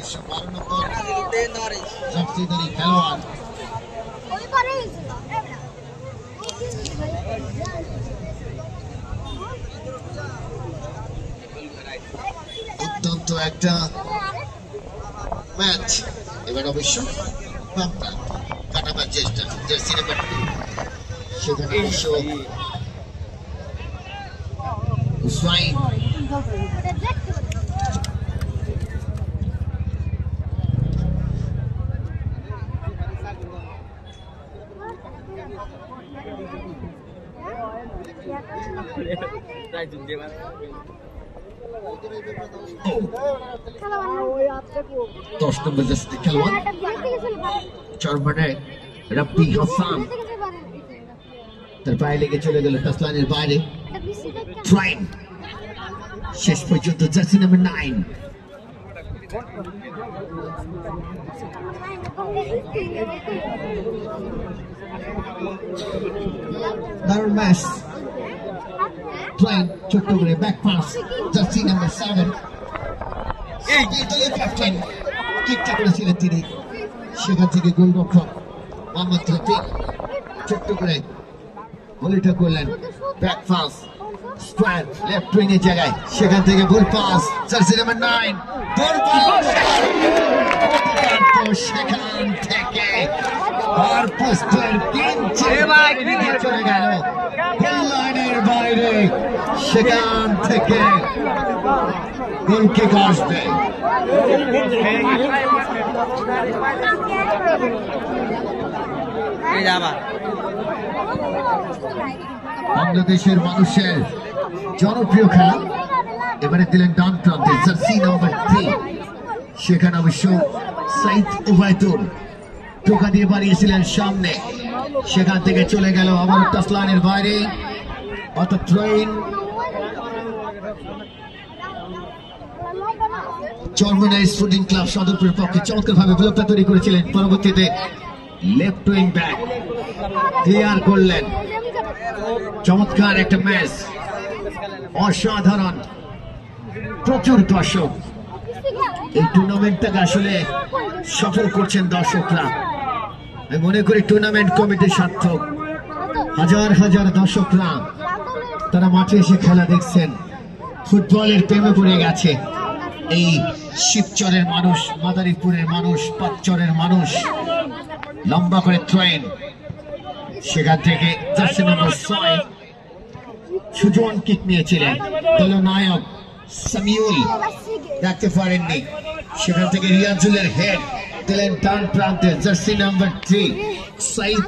112 নম্বর জার্সিধারী খেলোয়াড়। দুর্দান্ত একটা ম্যাচ। এবার অবশ্য কাটাবার চেষ্টা জার্সি নাম্বার 2, সেখানে অবশ্য হুসাইন দশ নম্বর জার্সি খেলোয়াড় চরমানের রাব্বি হাসান, তার পায়ে লেগে চলে গেল টাচলাইনের বাইরে। ট্রাইন শেষ পর্যন্ত জার্সি নাম্বার 9। দারুণ ম্যাচ। ট্রাইন ছোট্ট করে back pass, jersey number 7 captain কিকটা করেছিলেন তিনি, সেখান থেকে গোলরক্ষক মোহাম্মদ রফিক ছোট্ট করে ভলিটা করলেন। Back pass square left wing এর জায়গায়, সেখান থেকে ভুল পাস, জার্সি নাম্বার 9 ভুল পাস, সেখান থেকে আর পোস্টার কিঞ্চিত চলে গেল গোল লাইনের বাইরে, সেখান থেকে গোল কিক আসবে। বাংলাদেশের মানুষের জনপ্রিয় খেলা এবারে দিলেন ডান প্রান্তে জার্সি নাম্বার 3, সেখানে অবশ্য সাইদ ওবায়দুল টোকা দিয়ে বাড়িয়েছিলেন সামনে, সেখান থেকে চলে গেল আবার টাচ লাইনের বাইরে। অর্থাৎ ট্রেন চরমনাইজ ফুটিং ক্লাব সদরপুরের পক্ষে চমৎকার ভাবে ব্লকটা তৈরি করেছিলেন, পরবর্তীতে লেফট উইং ব্যাক ক্লিয়ার করলেন। চমৎকার একটা ম্যাচ, অসাধারণ, প্রচুর দর্শক এই টুর্নামেন্টটাকে আসলে সফল করছেন দর্শকরা। আমি মনে করি টুর্নামেন্ট কমিটির সার্থক, হাজার হাজার দর্শকরা তারা মাঠে এসে খেলা দেখছেন, ফুটবলের প্রেমে পড়ে গেছে এই শিবচরের মানুষ, মাদারীপুরের মানুষ, পাঁচচরের মানুষ। লম্বা করে ট্রেন, সেখান থেকে জার্সি নাম্বার 6 সুজন কিক নিয়েছিলেন, দলনায়ক সামিউল রাখতে পারেননি, সেখান থেকে রিয়াজুলের হেড দিলেন ডান প্রান্তে জার্সি নাম্বার 3 সাইদ